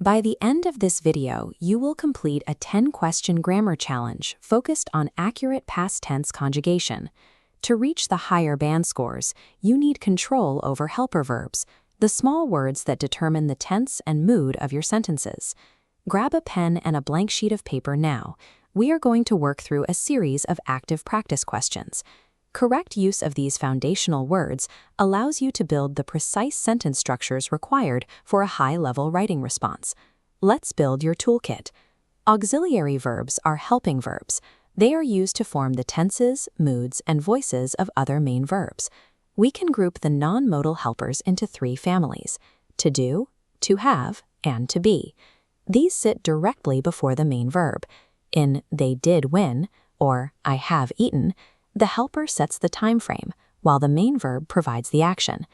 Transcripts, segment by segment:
By the end of this video, you will complete a 10-question grammar challenge focused on accurate past tense conjugation. To reach the higher band scores, you need control over helper verbs, the small words that determine the tense and mood of your sentences. Grab a pen and a blank sheet of paper now. We are going to work through a series of active practice questions. Correct use of these foundational words allows you to build the precise sentence structures required for a high-level writing response. Let's build your toolkit. Auxiliary verbs are helping verbs. They are used to form the tenses, moods, and voices of other main verbs. We can group the non-modal helpers into 3 families: to do, to have, and to be. These sit directly before the main verb. In "they did win" or "I have eaten," the helper sets the time frame, while the main verb provides the action.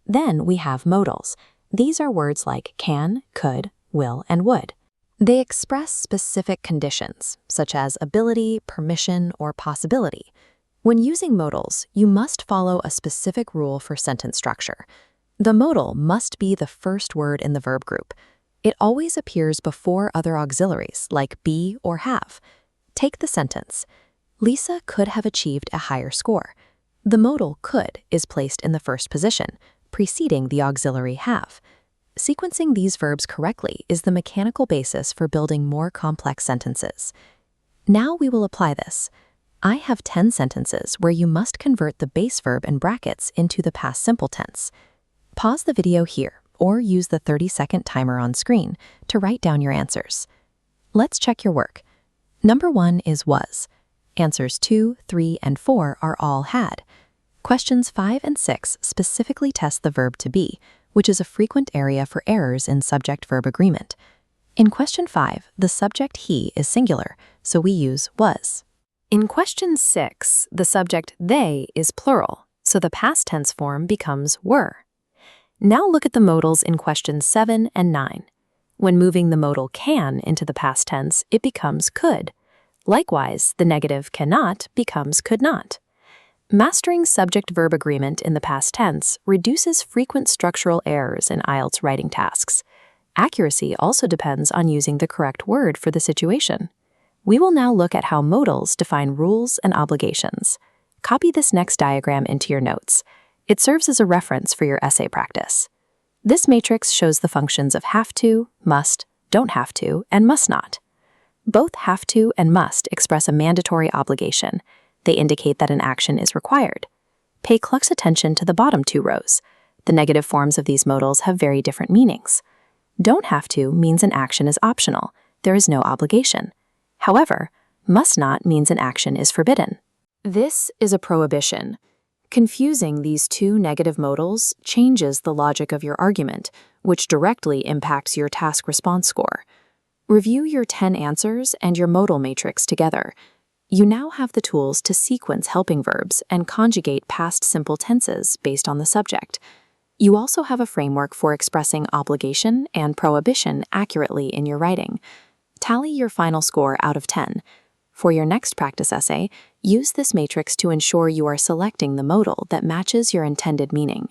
Then we have modals. These are words like can, could, will, and would. They express specific conditions, such as ability, permission, or possibility. When using modals, you must follow a specific rule for sentence structure. The modal must be the first word in the verb group. It always appears before other auxiliaries, like be or have. Take the sentence. Lisa could have achieved a higher score. The modal could is placed in the first position, preceding the auxiliary have. Sequencing these verbs correctly is the mechanical basis for building more complex sentences. Now we will apply this. I have 10 sentences where you must convert the base verb in brackets into the past simple tense. Pause the video here or use the 30-second timer on screen to write down your answers. Let's check your work. Number 1 is was. Answers 2, 3, and 4 are all had. Questions 5 and 6 specifically test the verb to be, which is a frequent area for errors in subject-verb agreement. In question 5, the subject he is singular, so we use was. In question 6, the subject they is plural, so the past tense form becomes were. Now look at the modals in questions 7 and 9. When moving the modal can into the past tense, it becomes could. Likewise, the negative cannot becomes could not. Mastering subject-verb agreement in the past tense reduces frequent structural errors in IELTS writing tasks. Accuracy also depends on using the correct word for the situation. We will now look at how modals define rules and obligations. Copy this next diagram into your notes. It serves as a reference for your essay practice. This matrix shows the functions of have to, must, don't have to, and must not. Both have to and must express a mandatory obligation. They indicate that an action is required. Pay close attention to the bottom 2 rows. The negative forms of these modals have very different meanings. Don't have to means an action is optional. There is no obligation. However, must not means an action is forbidden. This is a prohibition. Confusing these 2 negative modals changes the logic of your argument, which directly impacts your task response score. Review your 10 answers and your modal matrix together. You now have the tools to sequence helping verbs and conjugate past simple tenses based on the subject. You also have a framework for expressing obligation and prohibition accurately in your writing. Tally your final score out of 10. For your next practice essay, use this matrix to ensure you are selecting the modal that matches your intended meaning.